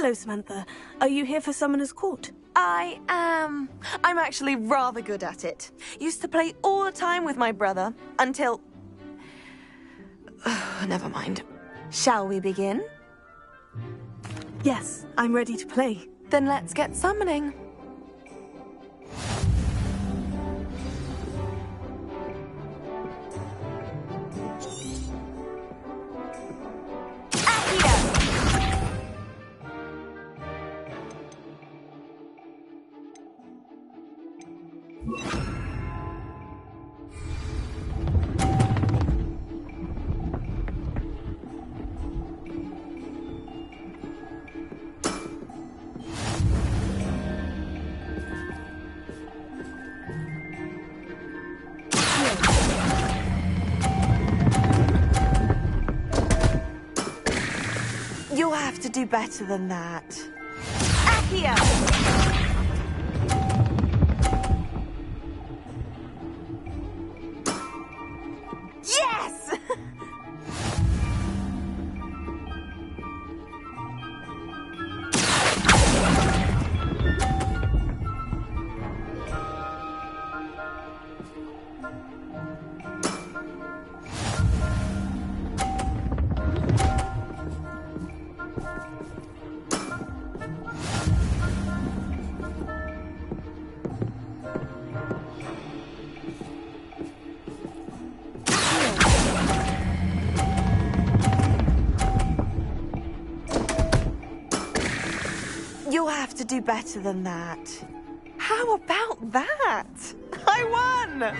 Hello, Samantha. Are you here for Summoner's Court? I am. I'm actually rather good at it. Used to play all the time with my brother, until... Never mind. Shall we begin? Yes, I'm ready to play. Then let's get summoning. You'll have to do better than that. Accio! Yes! You'll have to do better than that. How about that? I won!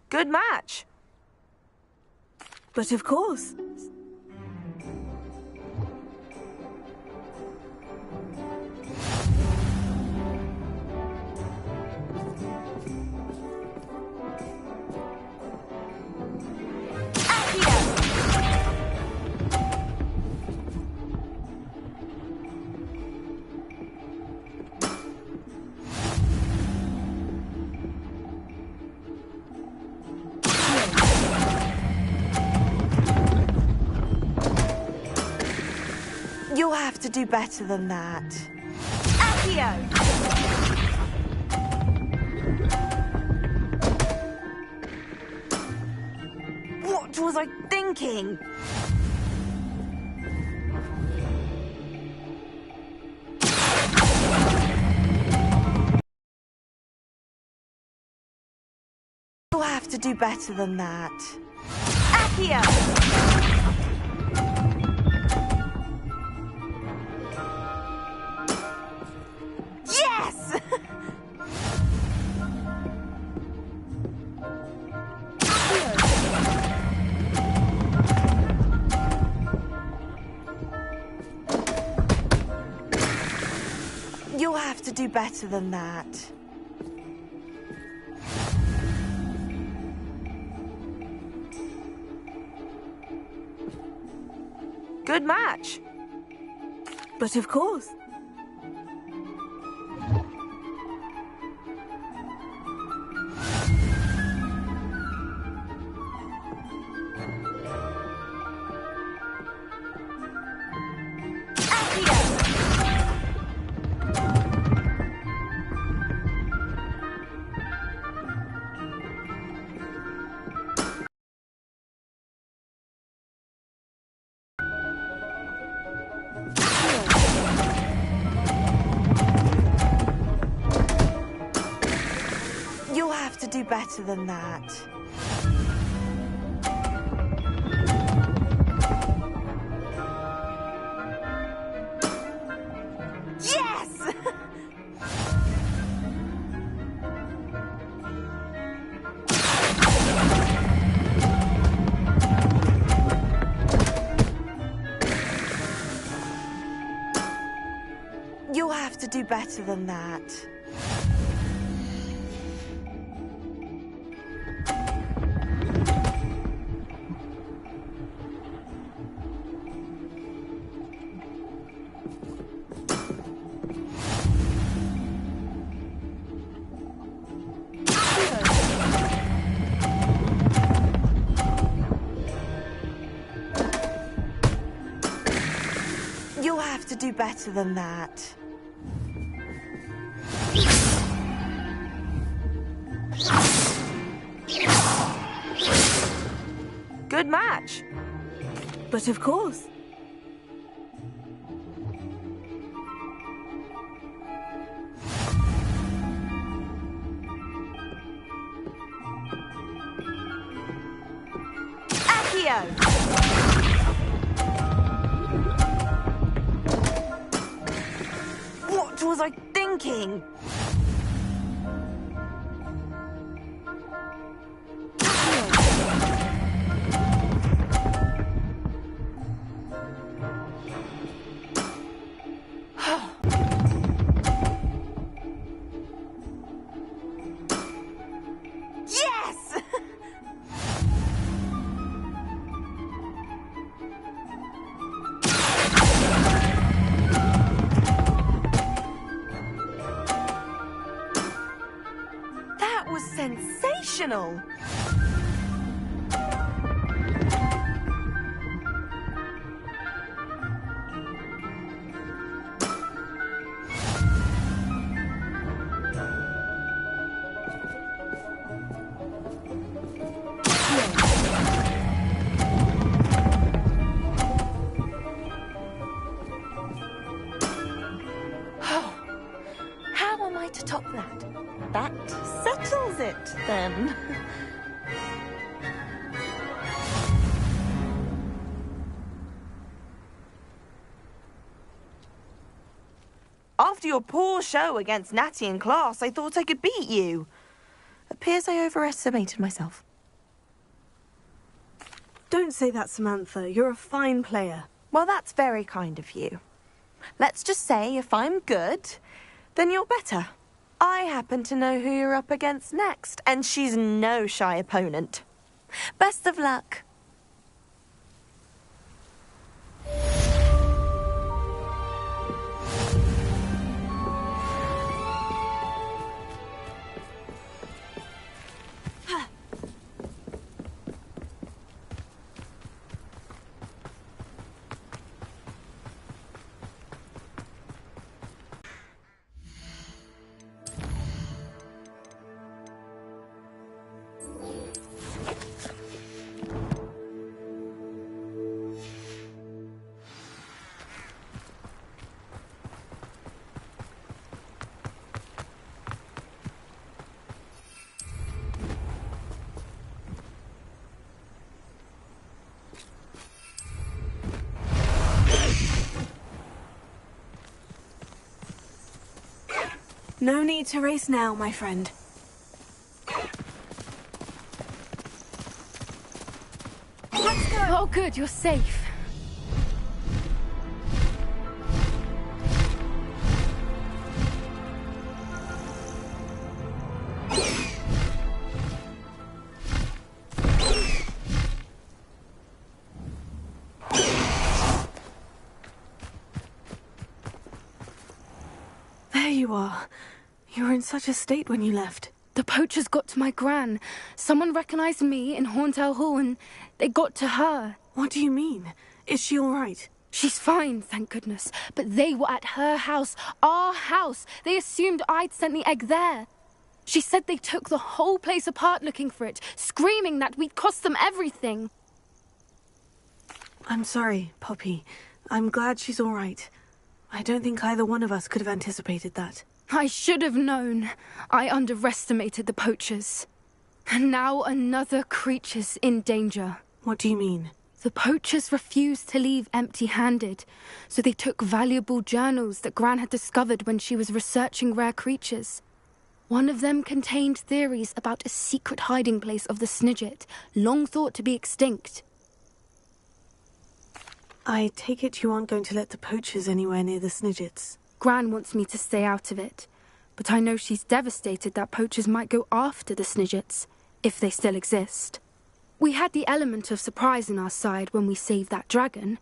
Good match. But of course. You'll have to do better than that. Accio! What was I thinking? You'll have to do better than that. Accio! Yes! You'll have to do better than that. Good match. But of course. You'll have to do better than that. Yes! You'll have to do better than that. have to do better than that. Good match. But of course. Accio! What was I thinking? Yes! That was sensational! How am I to top that? That settles it, then. After your poor show against Natty in class, I thought I could beat you. Appears I overestimated myself. Don't say that, Samantha. You're a fine player. Well, that's very kind of you. Let's just say if I'm good, then you're better. I happen to know who you're up against next, and she's no shy opponent. Best of luck. No need to race now, my friend. Let's go! Oh, good, you're safe. There you are. You were in such a state when you left. The poachers got to my gran. Someone recognized me in Horntail Hall and they got to her. What do you mean? Is she all right? She's fine, thank goodness. But they were at her house, our house. They assumed I'd sent the egg there. She said they took the whole place apart looking for it, screaming that we'd cost them everything. I'm sorry, Poppy. I'm glad she's all right. I don't think either one of us could have anticipated that. I should have known. I underestimated the poachers. And now another creature's in danger. What do you mean? The poachers refused to leave empty-handed, so they took valuable journals that Gran had discovered when she was researching rare creatures. One of them contained theories about a secret hiding place of the Snidget, long thought to be extinct. I take it you aren't going to let the poachers anywhere near the Snidgets. Gran wants me to stay out of it, but I know she's devastated that poachers might go after the Snidgets, if they still exist. We had the element of surprise on our side when we saved that dragon,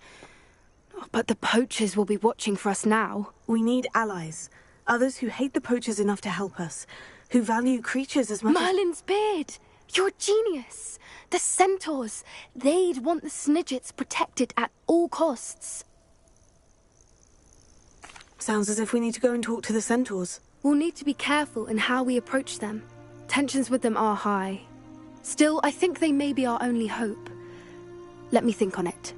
but the poachers will be watching for us now. We need allies. Others who hate the poachers enough to help us, who value creatures as much Merlin's beard! You're a genius! The centaurs! They'd want the Snidgets protected at all costs. Sounds as if we need to go and talk to the centaurs. We'll need to be careful in how we approach them. Tensions with them are high. Still, I think they may be our only hope. Let me think on it.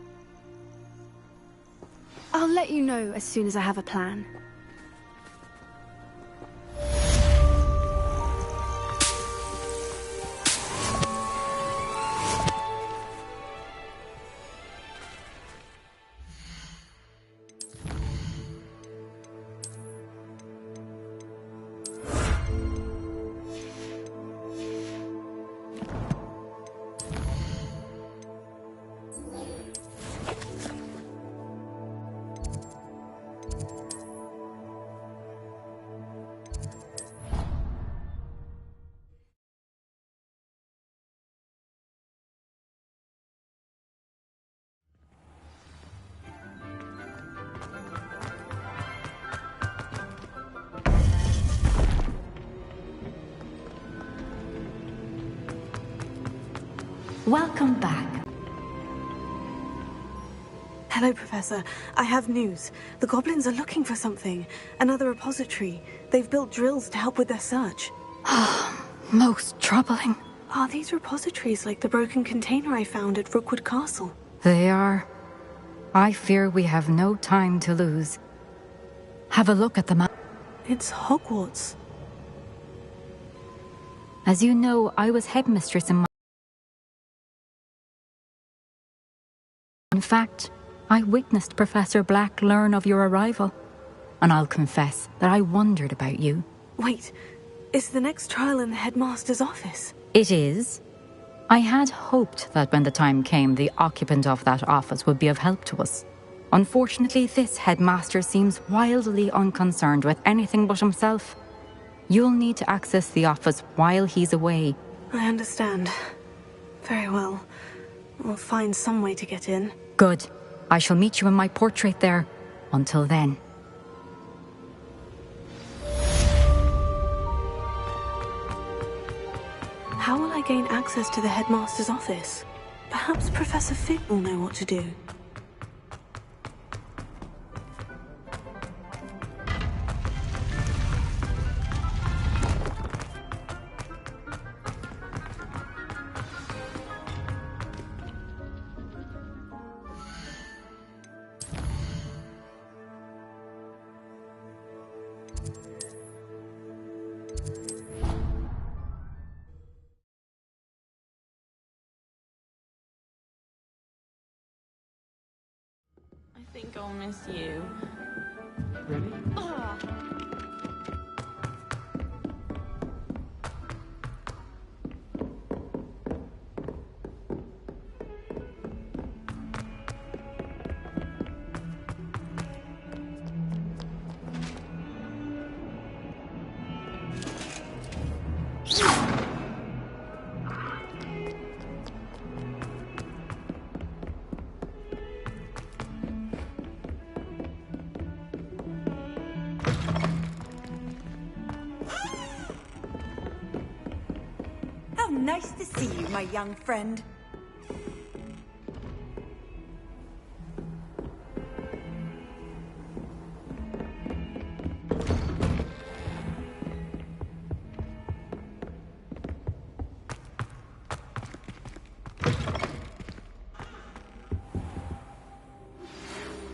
I'll let you know as soon as I have a plan. Welcome back. Hello, Professor. I have news. The goblins are looking for something. Another repository. They've built drills to help with their search. Most troubling. Are these repositories like the broken container I found at Rookwood Castle? They are. I fear we have no time to lose. Have a look at the map. It's Hogwarts. As you know, I was headmistress in my... In fact, I witnessed Professor Black learn of your arrival. And I'll confess that I wondered about you. Wait, is the next trial in the headmaster's office? It is. I had hoped that when the time came, the occupant of that office would be of help to us. Unfortunately, this headmaster seems wildly unconcerned with anything but himself. You'll need to access the office while he's away. I understand. Very well. We'll find some way to get in. Good. I shall meet you in my portrait there. Until then. How will I gain access to the headmaster's office? Perhaps Professor Fig will know what to do. I think I'll miss you. Ready? How nice to see you, my young friend.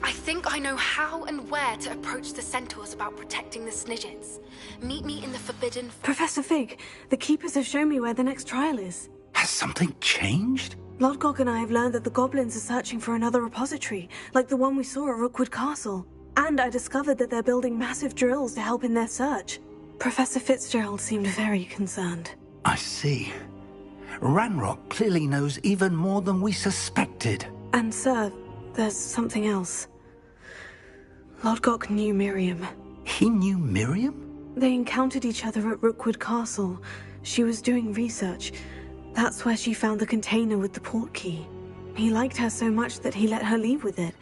I think I know how and where to approach the centaurs about protecting the Snidgets. Meet me in the Forbidden... Professor Fig, the Keepers have shown me where the next trial is. Has something changed? Lodgok and I have learned that the goblins are searching for another repository, like the one we saw at Rookwood Castle. And I discovered that they're building massive drills to help in their search. Professor Fitzgerald seemed very concerned. I see. Ranrock clearly knows even more than we suspected. And sir, there's something else. Lodgok knew Miriam. He knew Miriam? They encountered each other at Rookwood Castle. She was doing research. That's where she found the container with the port key. He liked her so much that he let her leave with it,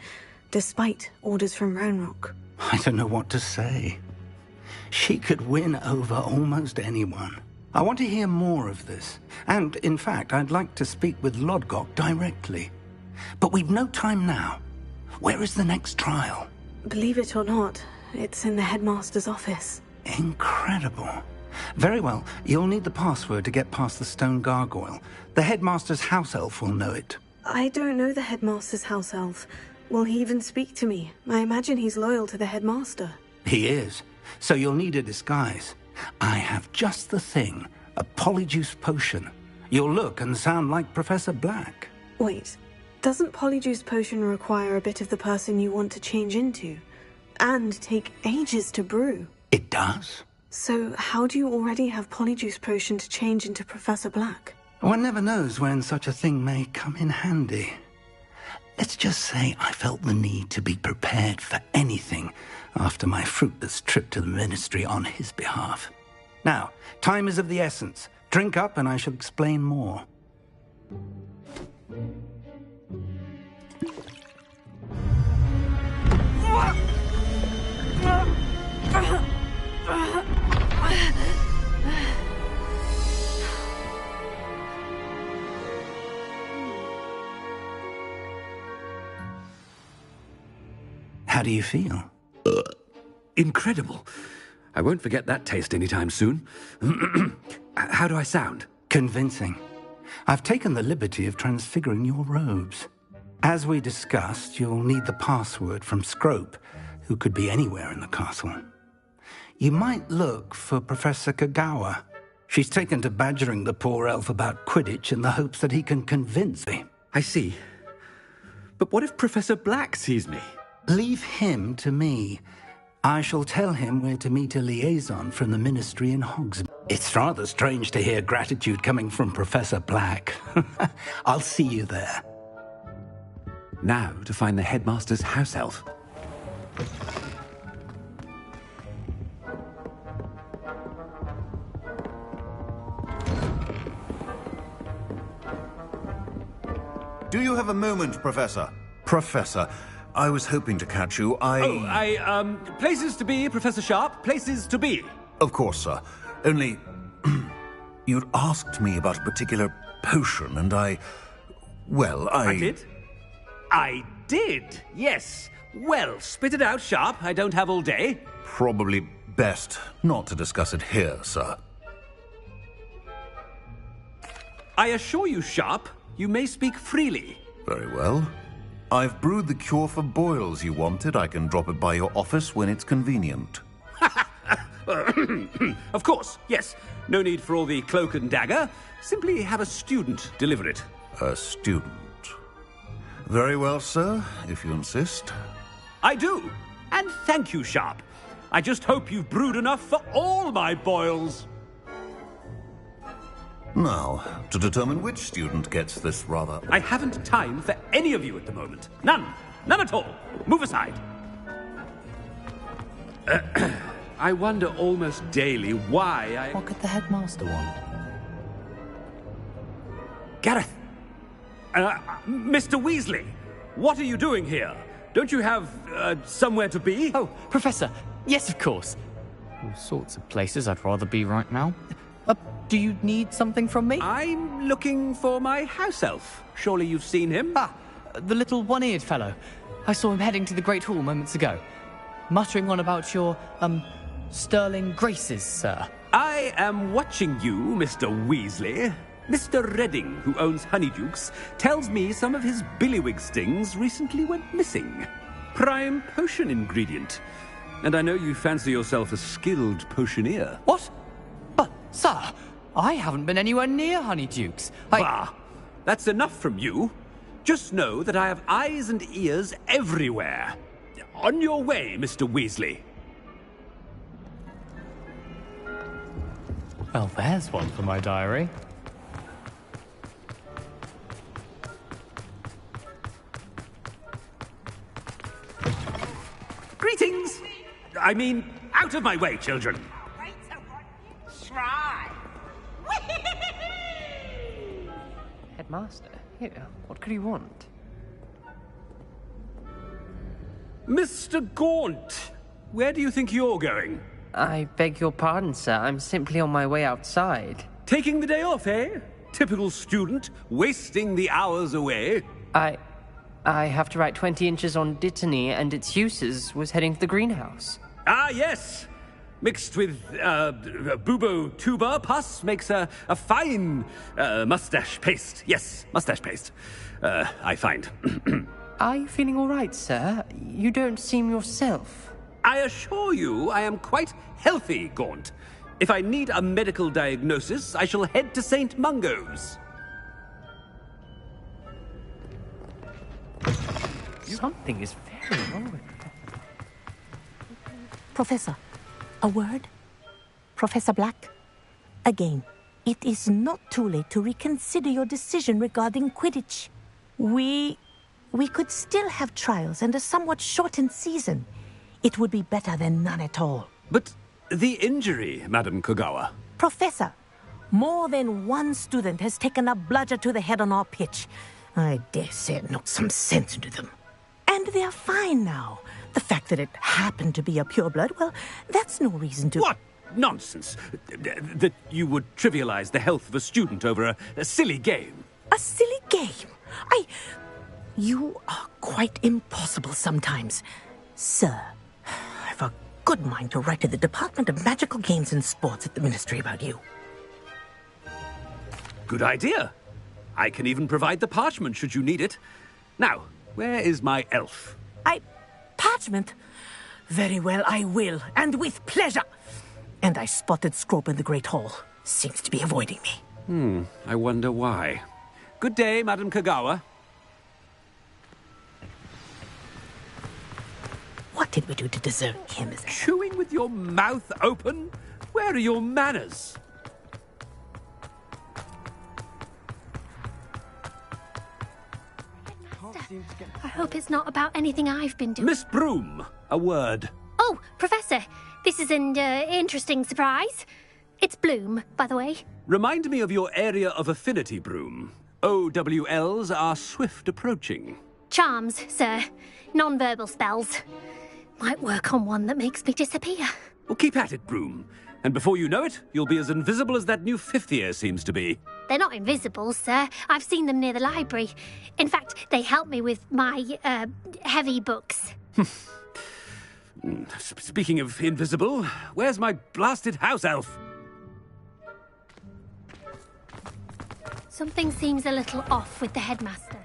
despite orders from Ranrock. I don't know what to say. She could win over almost anyone. I want to hear more of this. And, in fact, I'd like to speak with Lodgok directly. But we've no time now. Where is the next trial? Believe it or not, It's in the headmaster's office. Incredible. Very well. You'll need the password to get past the stone gargoyle. The headmaster's house elf will know it. I don't know the headmaster's house elf. Will he even speak to me? I imagine he's loyal to the headmaster. He is. So you'll need a disguise. I have just the thing. A polyjuice potion. You'll look and sound like Professor Black. Wait, doesn't polyjuice potion require a bit of the person you want to change into? And take ages to brew? It does. So how do you already have polyjuice potion to change into Professor Black? One never knows when such a thing may come in handy. Let's just say I felt the need to be prepared for anything after my fruitless trip to the ministry on his behalf. Now, time is of the essence. Drink up and I shall explain more. How do you feel? Incredible. I won't forget that taste anytime soon. How do I sound? Convincing. I've taken the liberty of transfiguring your robes. As we discussed, you'll need the password from Scrope, who could be anywhere in the castle. You might look for Professor Kagawa. She's taken to badgering the poor elf about Quidditch in the hopes that he can convince me. I see. But what if Professor Black sees me? Leave him to me. I shall tell him where to meet a liaison from the ministry in Hogsmeade. It's rather strange to hear gratitude coming from Professor Black. I'll see you there. Now to find the headmaster's house elf. Do you have a moment, Professor? Professor, I was hoping to catch you. Places to be, Professor Sharp. Places to be. Of course, sir. Only... you'd asked me about a particular potion, and I did? I did, yes. Well, spit it out, Sharp. I don't have all day. Probably best not to discuss it here, sir. I assure you, Sharp, you may speak freely. Very well. I've brewed the cure for boils you wanted. I can drop it by your office when it's convenient. Of course, yes. No need for all the cloak and dagger. Simply have a student deliver it. A student. Very well, sir, if you insist. I do. And thank you, Sharp. I just hope you've brewed enough for all my boils. Now, to determine which student gets this rather... I haven't time for any of you at the moment. None. None at all. Move aside. I wonder almost daily why What could the headmaster want? Gareth! Mr. Weasley! What are you doing here? Don't you have, somewhere to be? Oh, Professor! Yes, of course. All sorts of places I'd rather be right now. Do you need something from me? I'm looking for my house elf. Surely you've seen him? Ah, the little one-eared fellow. I saw him heading to the Great Hall moments ago. Muttering on about your, sterling graces, sir. I am watching you, Mr. Weasley. Mr. Redding, who owns Honeydukes, tells me some of his billywig stings recently went missing. Prime potion ingredient. And I know you fancy yourself a skilled potioneer. What? But, sir, I haven't been anywhere near Honeydukes. Bah! That's enough from you. Just know that I have eyes and ears everywhere. On your way, Mr. Weasley. Well, there's one for my diary. Greetings! I mean, out of my way, children. Headmaster, here, what could he want? Mr. Gaunt, where do you think you're going? I beg your pardon, sir. I'm simply on my way outside. Taking the day off, eh? Typical student, wasting the hours away. I have to write 20 inches on Dittany and its uses, was heading to the greenhouse. Ah, yes. Mixed with bubo tuber pus makes a fine mustache paste. Yes, mustache paste. I find. Are you feeling all right, sir? You don't seem yourself. I assure you I am quite healthy, Gaunt. If I need a medical diagnosis, I shall head to St. Mungo's. Something is very wrong with her. Professor, a word? Professor Black? Again, it is not too late to reconsider your decision regarding Quidditch. We could still have trials and a somewhat shortened season. It would be better than none at all. But the injury, Madam Kogawa. Professor, more than one student has taken a bludger to the head on our pitch. I dare say it knocked some sense into them. And they're fine now. The fact that it happened to be a pureblood, well, that's no reason to... What nonsense! That you would trivialize the health of a student over a silly game. A silly game? You are quite impossible sometimes. Sir, I've a good mind to write to the Department of Magical Games and Sports at the Ministry about you. Good idea. I can even provide the parchment should you need it. Now, where is my elf? Parchment? Very well, I will, and with pleasure. And I spotted Scrope in the Great Hall. Seems to be avoiding me. I wonder why. Good day, Madam Kogawa. What did we do to deserve him as... Chewing with your mouth open? Where are your manners? I hope it's not about anything I've been doing. Miss Broom, a word. Oh, Professor, this is an interesting surprise. It's Bloom, by the way. Remind me of your area of affinity, Broom. OWLs are swift approaching. Charms, sir. Non-verbal spells. Might work on one that makes me disappear. Well, keep at it, Broom. And before you know it, you'll be as invisible as that new fifth year seems to be. They're not invisible, sir. I've seen them near the library. In fact, they help me with my, heavy books. Speaking of invisible, where's my blasted house elf? Something seems a little off with the headmaster.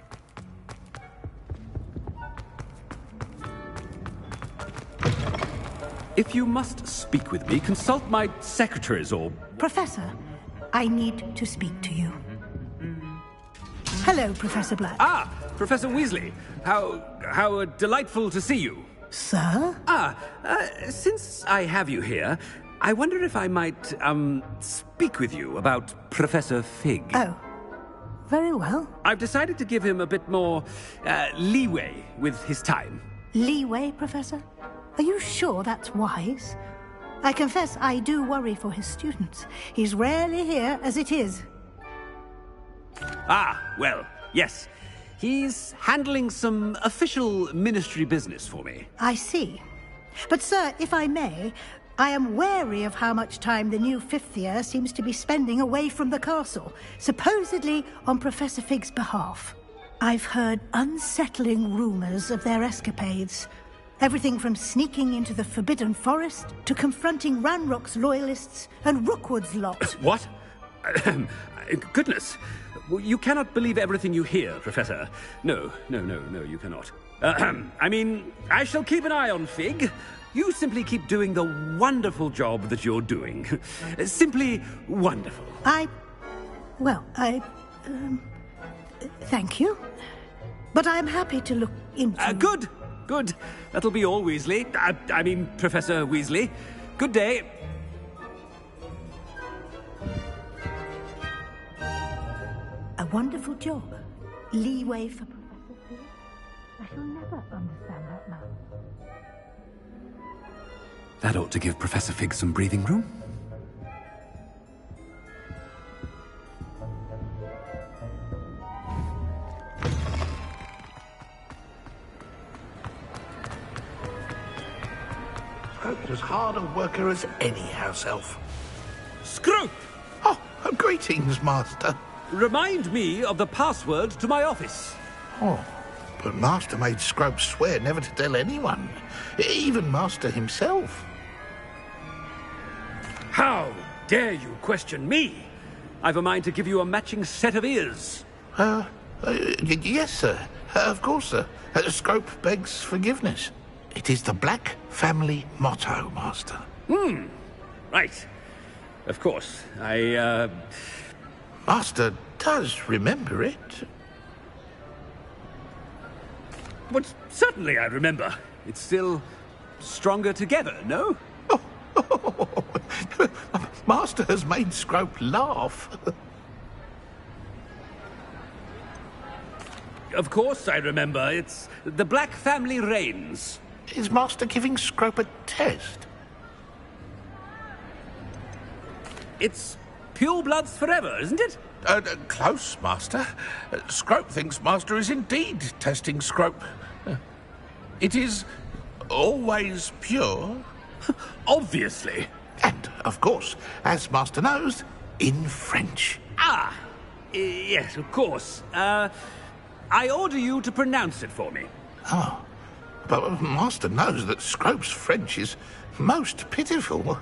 If you must speak with me, consult my secretaries or... Professor, I need to speak to you. Hello, Professor Black. Ah, Professor Weasley. How delightful to see you. Sir? Since I have you here, I wonder if I might, speak with you about Professor Fig. Oh, very well. I've decided to give him a bit more, leeway with his time. Leeway, Professor? Are you sure that's wise? I confess I do worry for his students. He's rarely here as it is. Ah, well, yes. He's handling some official ministry business for me. I see. But, sir, if I may, I am wary of how much time the new fifth year seems to be spending away from the castle, supposedly on Professor Fig's behalf. I've heard unsettling rumors of their escapades. Everything from sneaking into the Forbidden Forest to confronting Ranrock's loyalists and Rookwood's lot. What? Goodness. You cannot believe everything you hear, Professor. No, you cannot. I mean, I shall keep an eye on Fig. You simply keep doing the wonderful job that you're doing. Simply wonderful. Thank you. But I'm happy to look into... Good. That'll be all, Weasley. I mean, Professor Weasley. Good day. A wonderful job. Leeway for Professor Fig. I shall never understand that man. That ought to give Professor Fig some breathing room. Scrope is as hard a worker as any house elf. Scrope! Oh, greetings, Master. Remind me of the password to my office. Oh, But Master made Scrope swear never to tell anyone, even Master himself. How dare you question me? I've a mind to give you a matching set of ears. Yes, sir. Of course, sir. Scrope begs forgiveness. It is the Black family motto, Master. Right. Of course. Master does remember it. But certainly I remember. It's still stronger together, no? Master has made Scrope laugh. Of course I remember. It's the Black family reigns. Is Master giving Scrope a test? It's pure bloods forever, isn't it? Close, Master. Scrope thinks Master is indeed testing Scrope. It is always pure. Obviously. And, of course, as Master knows, in French. Yes, of course. I order you to pronounce it for me. Oh, but Master knows that Scrope's French is most pitiful.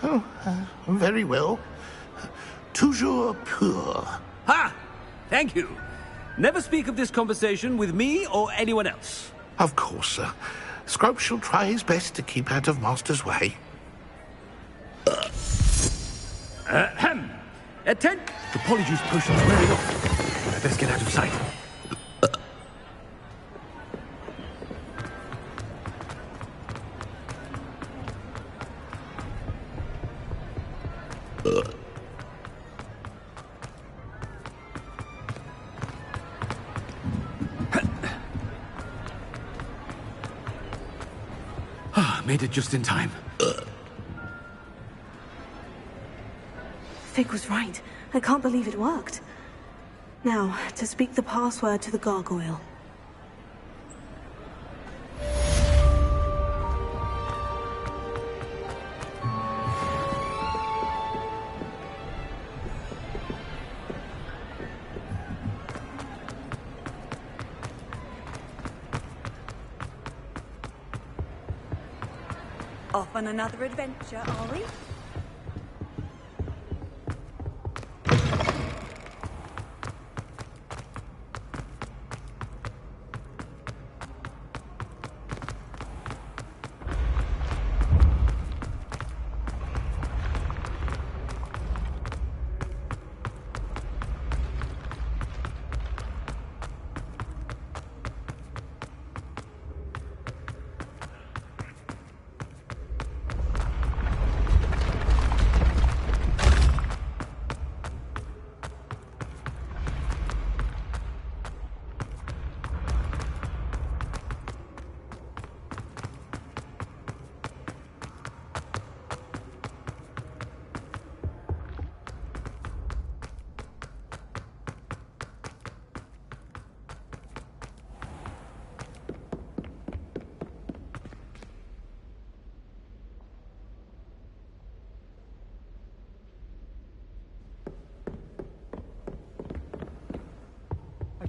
Oh, very well. Toujours pur. Ha! Thank you. Never speak of this conversation with me or anyone else. Of course, sir. Scrope shall try his best to keep out of Master's way. Attend. The polyjuice potion's wearing off. I'd best get out of sight. Made it just in time. Fig was right. I can't believe it worked. Now, to speak the password to the gargoyle. Off on another adventure, are we?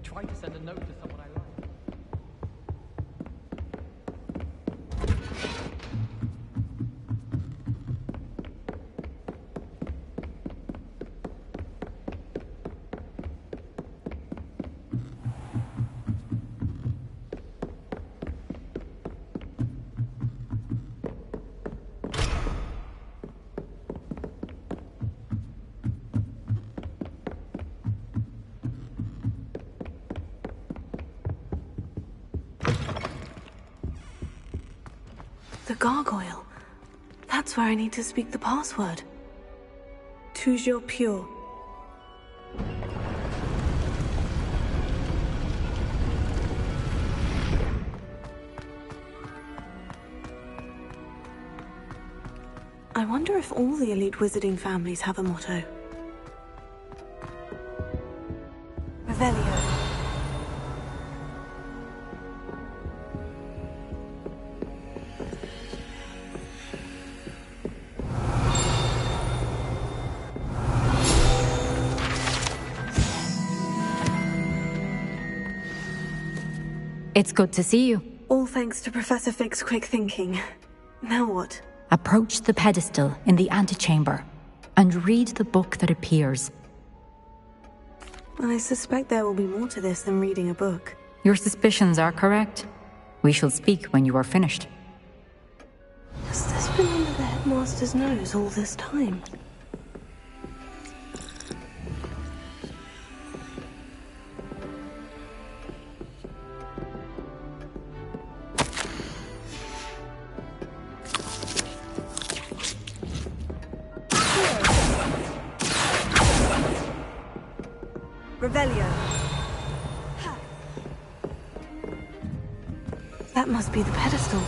Try to send a note to someone I like. The gargoyle. That's where I need to speak the password. Toujours pure. I wonder if all the elite wizarding families have a motto. Revelio. It's good to see you. All thanks to Professor Fig's quick thinking. Now what? Approach the pedestal in the antechamber and read the book that appears. I suspect there will be more to this than reading a book. Your suspicions are correct. We shall speak when you are finished. Has this been under the headmaster's nose all this time? Revelio. That must be the pedestal.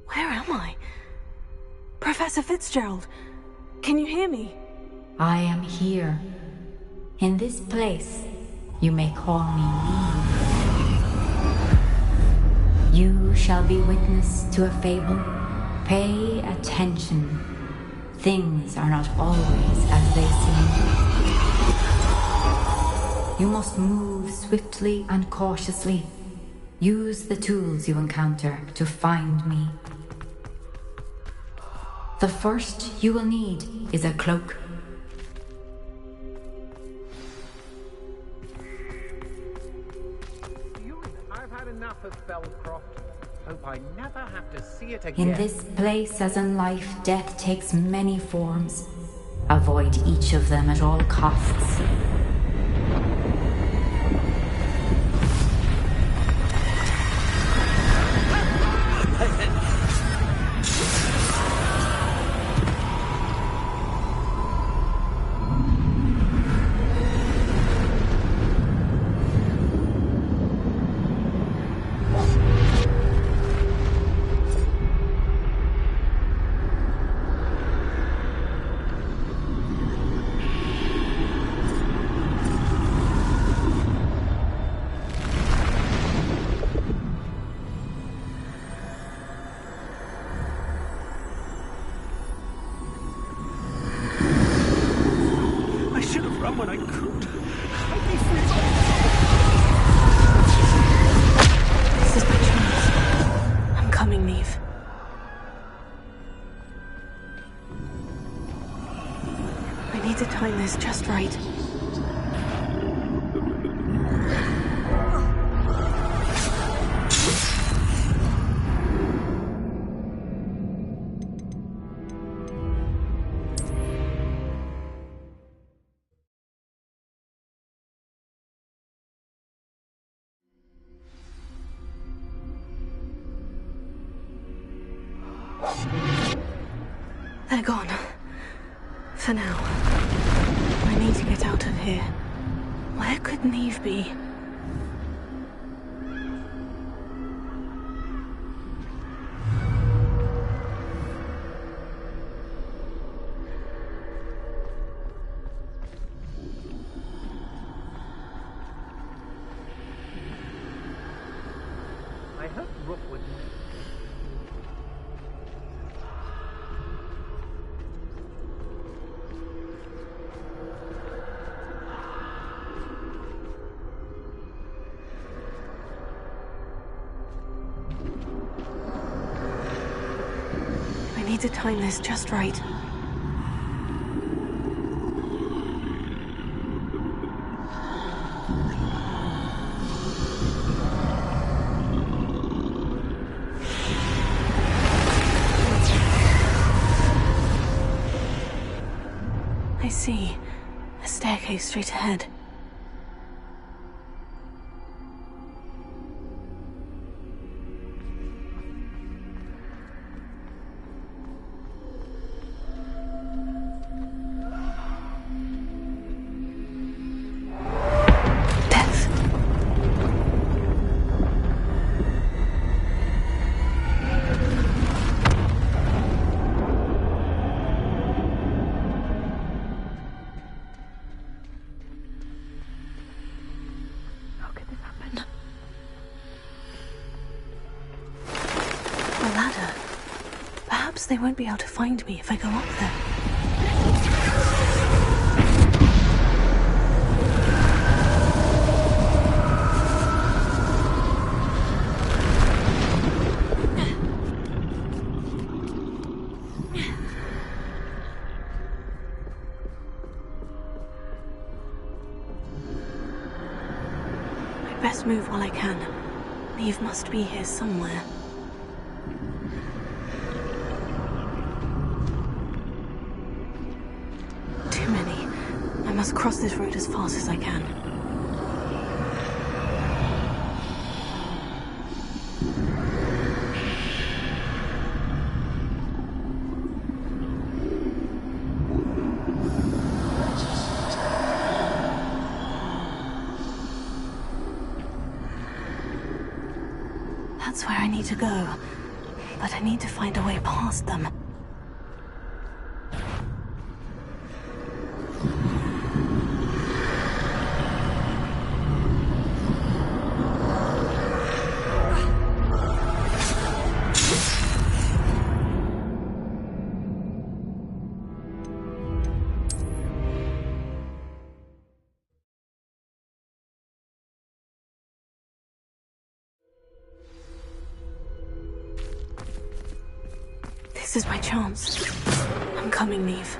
Where am I? Professor Fitzgerald, can you hear me? I am here. In this place, you may call me Neve. You shall be witness to a fable. Pay attention. Things are not always as they seem. You must move swiftly and cautiously. Use the tools you encounter to find me. The first you will need is a cloak. I've had enough of Felcroft. Hope I never have to see it again. In this place, as in life, death takes many forms. Avoid each of them at all costs. Just right. They're gone. For now. I need to get out of here. Where could Neve be? I hope Rookwood. I need to time this just right. I see. A staircase straight ahead. ladder. Perhaps they won't be able to find me if I go up there. I'd best move while I can. Neve must be here somewhere. Too many. I must cross this road as fast as I can. That's where I need to go, but I need to find a way past them. This is my chance. I'm coming, Neve.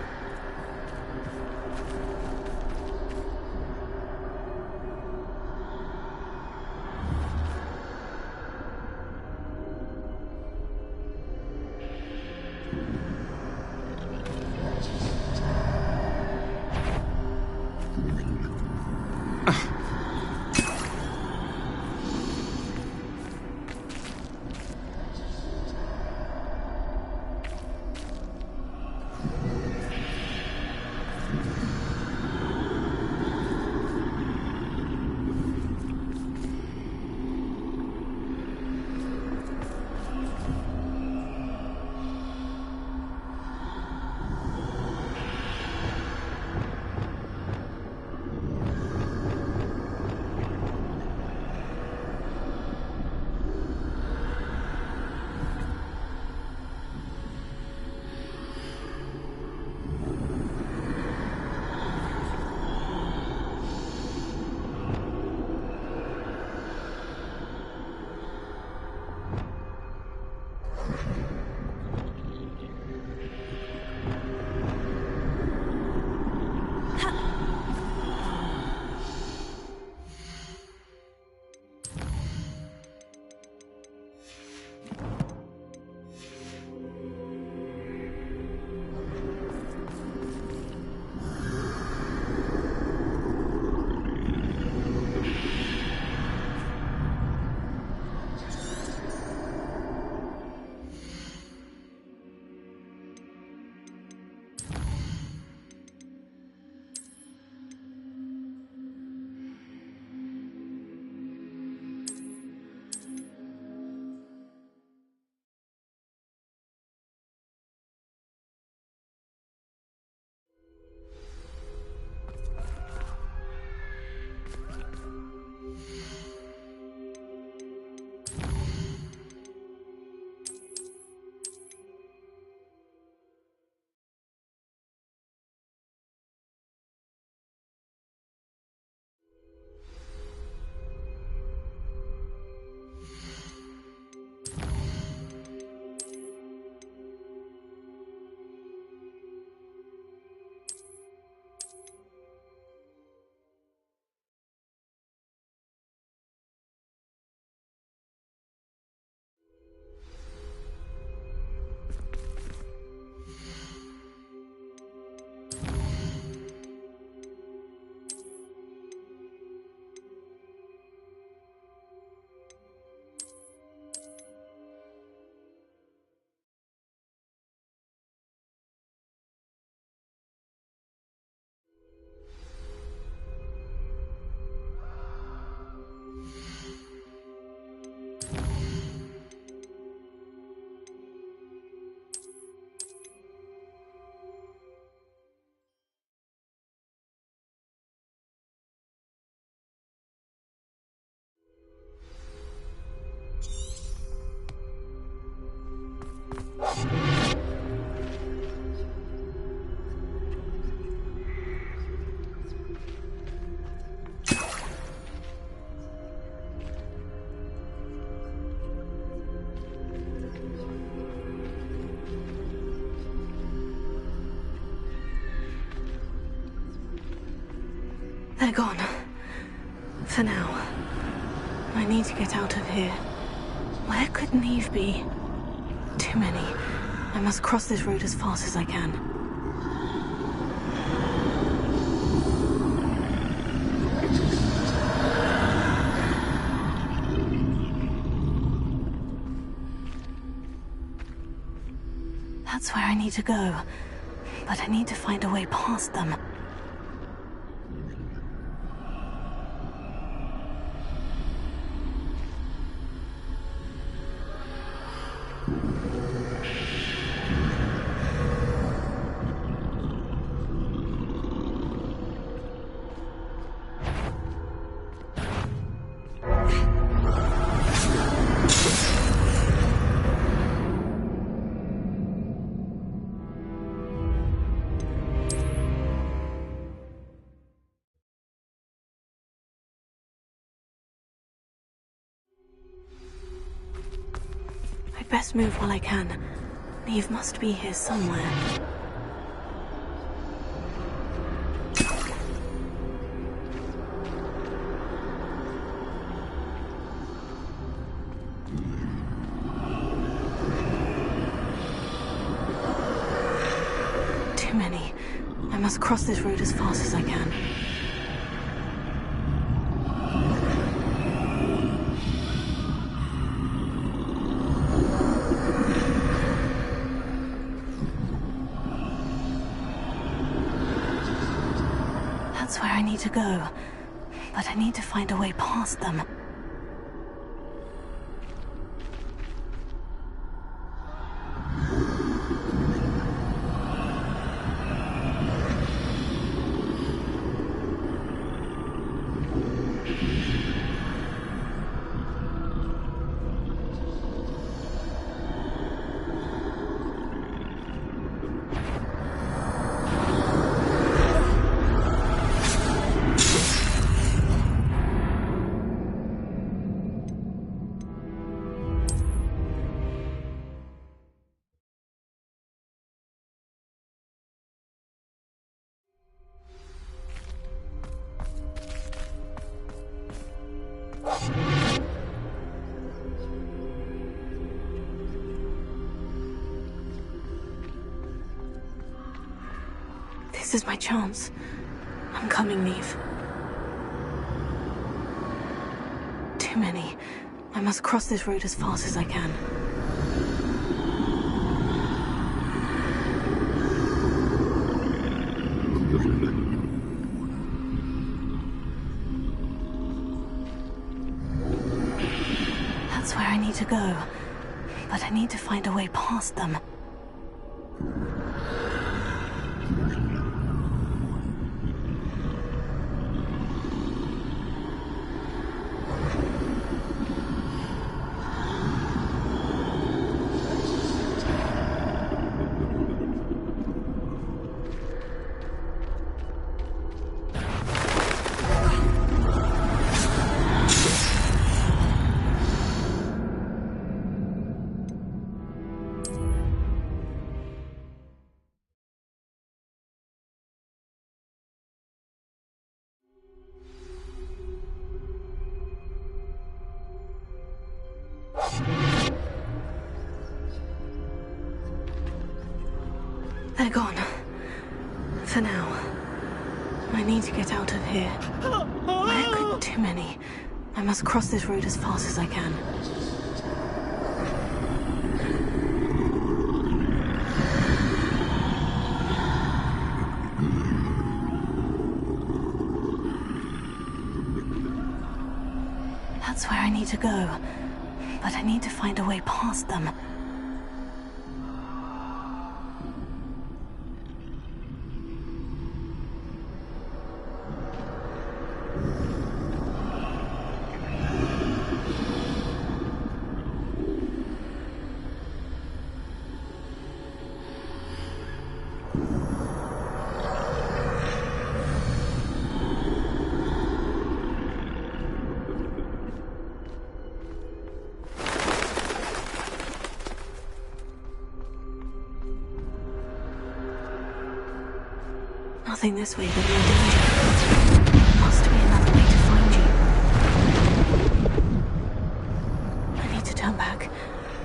They're gone. For now. I need to get out of here. Where could Neve be? Too many. I must cross this road as fast as I can. That's where I need to go. But I need to find a way past them. I'd best move while I can. Neve must be here somewhere. Too many. I must cross this road as fast as I can. That's where I need to go, but I need to find a way past them. This is my chance. I'm coming, Neve. Too many. I must cross this road as fast as I can. That's where I need to go, but I need to find a way past them. They're gone. For now. I need to get out of here. Where could too many? I must cross this road as fast as I can. That's where I need to go, but I need to find a way past them. Nothing this way but more danger. Must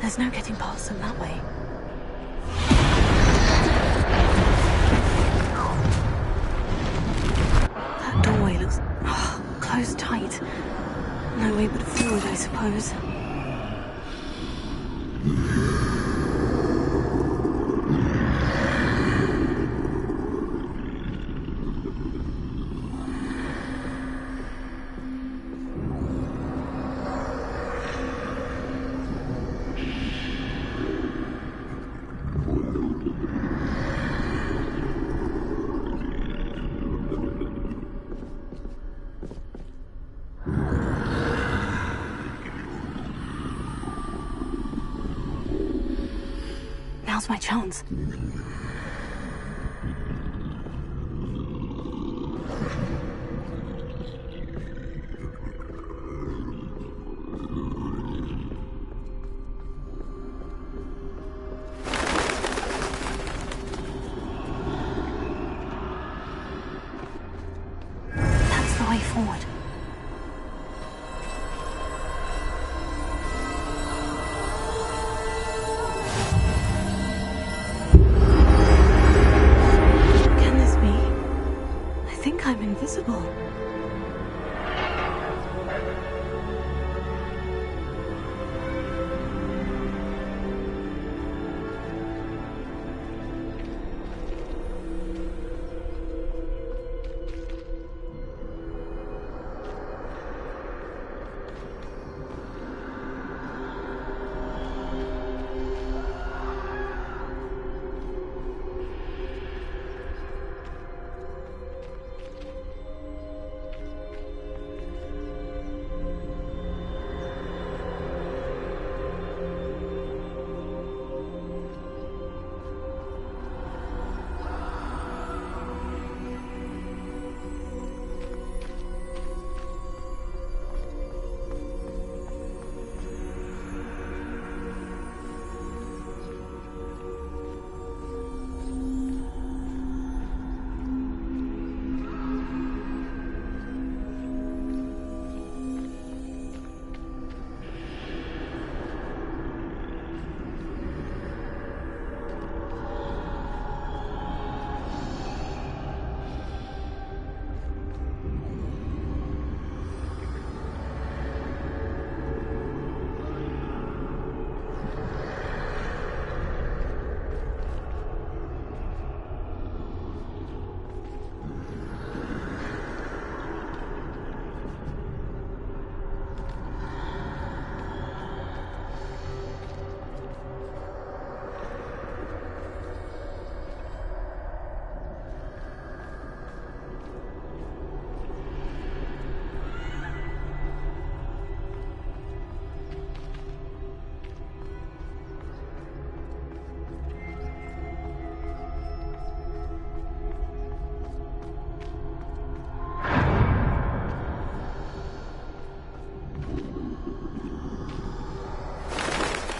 There's no getting past them that way. That doorway looks closed tight. No way but forward, I suppose. Now's my chance. That's the way forward. I'm invisible.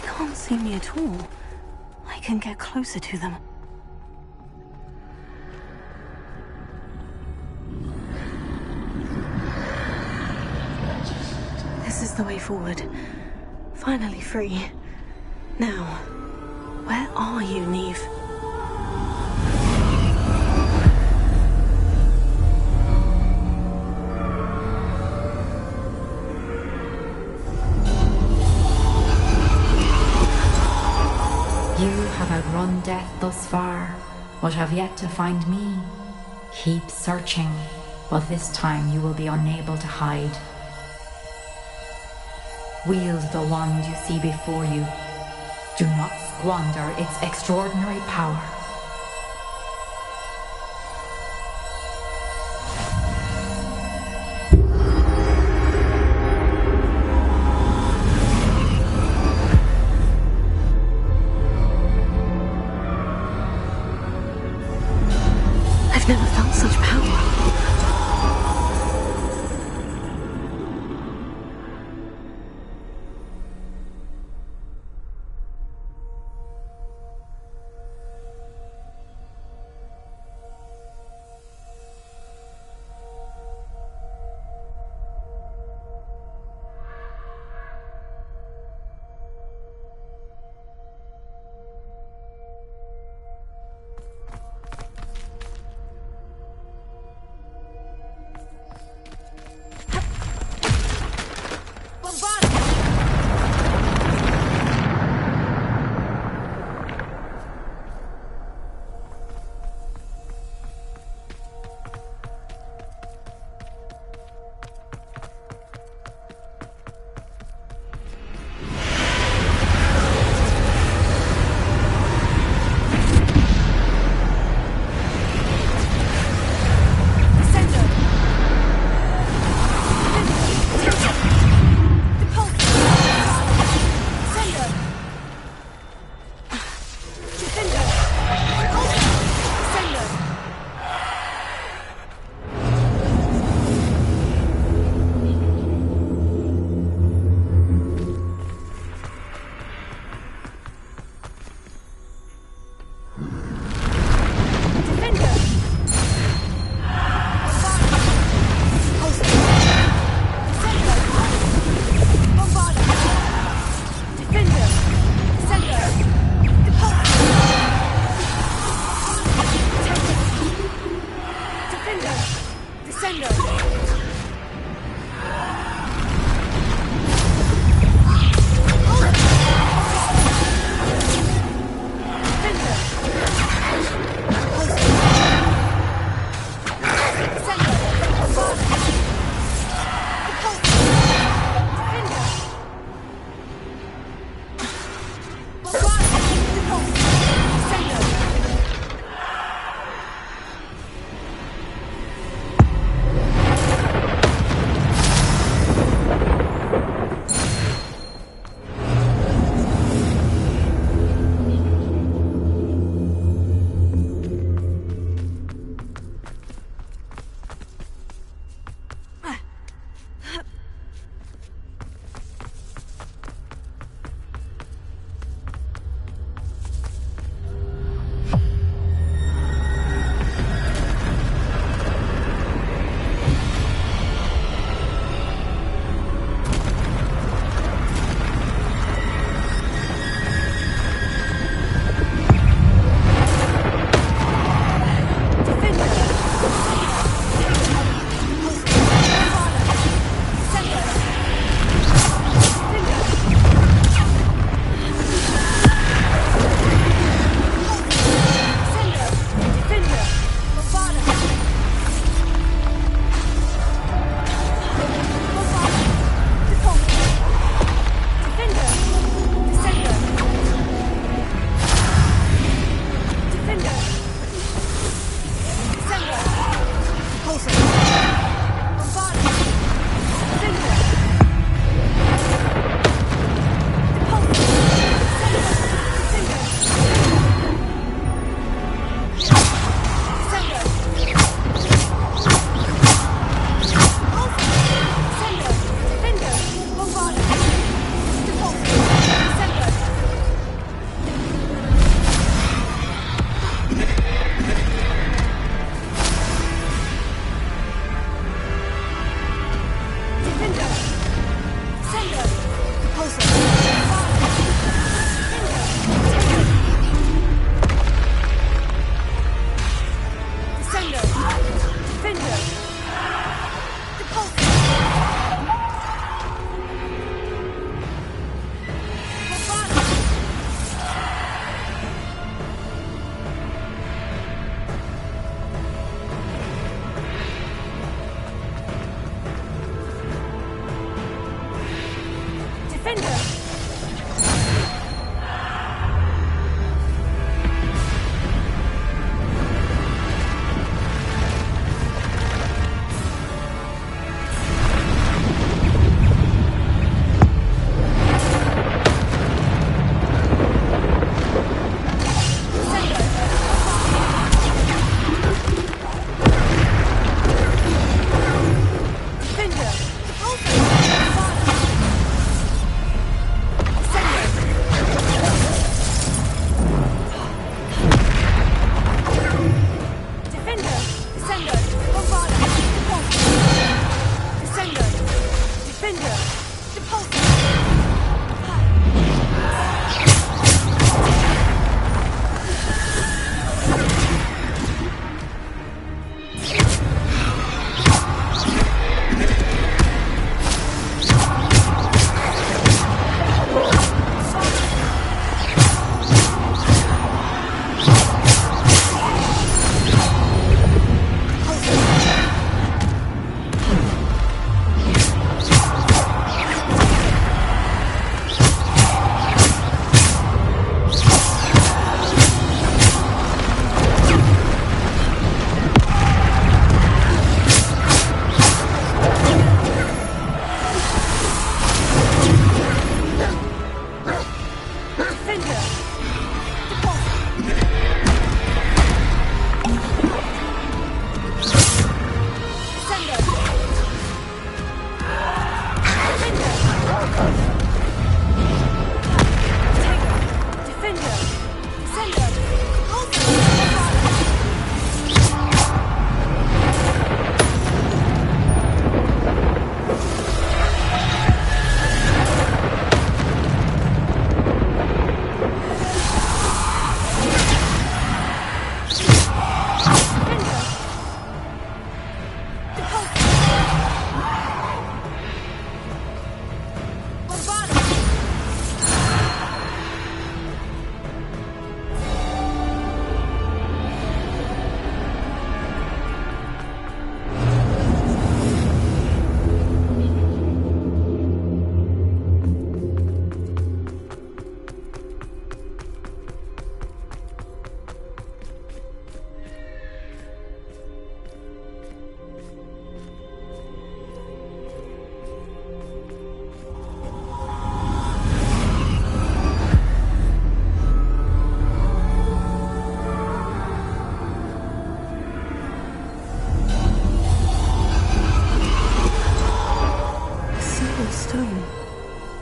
Can't see me at all. I can get closer to them. This is the way forward. Finally free. Now, where are you, Neve? You have outrun death thus far, but have yet to find me. Keep searching, but this time you will be unable to hide. Wield the wand you see before you. Do not squander its extraordinary power. I've never felt such power.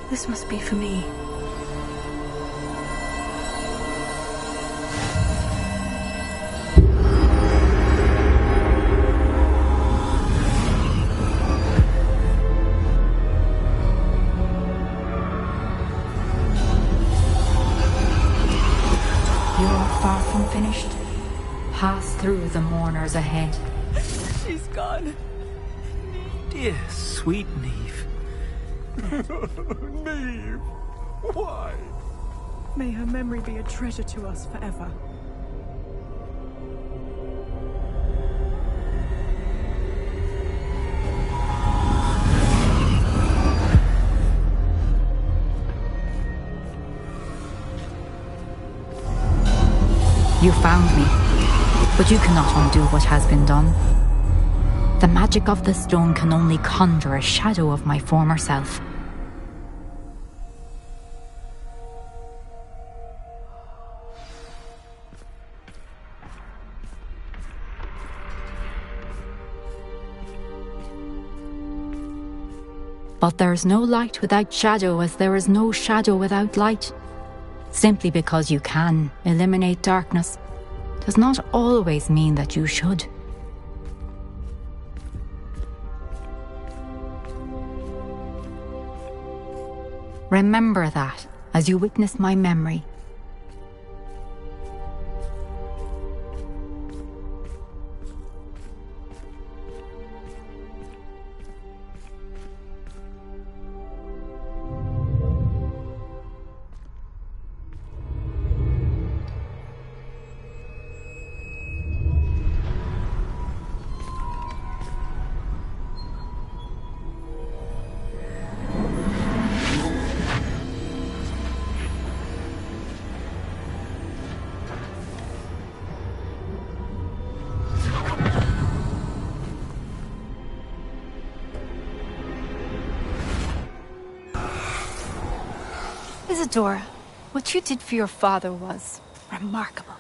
This must be for me. You're far from finished. Pass through the mourners ahead. She's gone. Dear sweet Neve. Neve! Why? May her memory be a treasure to us forever. You found me, but you cannot undo what has been done. The magic of the stone can only conjure a shadow of my former self. But there is no light without shadow, as there is no shadow without light. Simply because you can eliminate darkness does not always mean that you should. Remember that as you witness my memory. Isadora, what you did for your father was remarkable.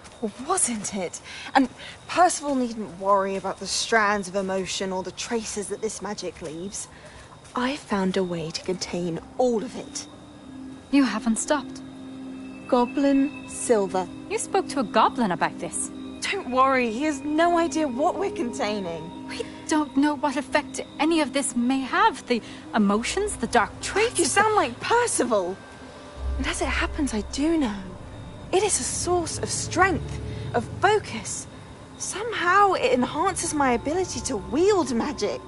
Wasn't it? And Percival needn't worry about the strands of emotion or the traces that this magic leaves. I found a way to contain all of it. You haven't stopped. Goblin Silver. You spoke to a goblin about this. Don't worry, he has no idea what we're containing. We don't know what effect any of this may have. The emotions, the dark traits. You sound like Percival. And as it happens, I do know. It is a source of strength, of focus. Somehow it enhances my ability to wield magic.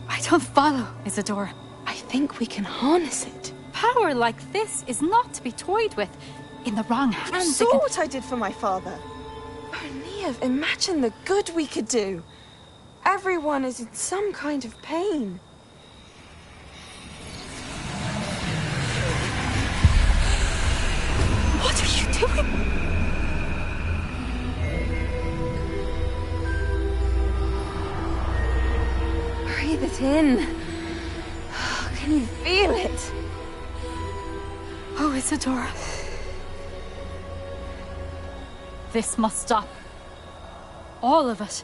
I don't follow, Isadora. I think we can harness it. Power like this is not to be toyed with. In the wrong hands. You saw what I did for my father. Oh, Neve, imagine the good we could do. Everyone is in some kind of pain. What are you doing? Breathe it in. Can you feel it? Oh, Isadora. This must stop. All of it.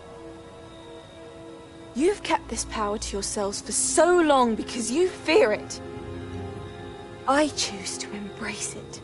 You've kept this power to yourselves for so long because you fear it. I choose to embrace it.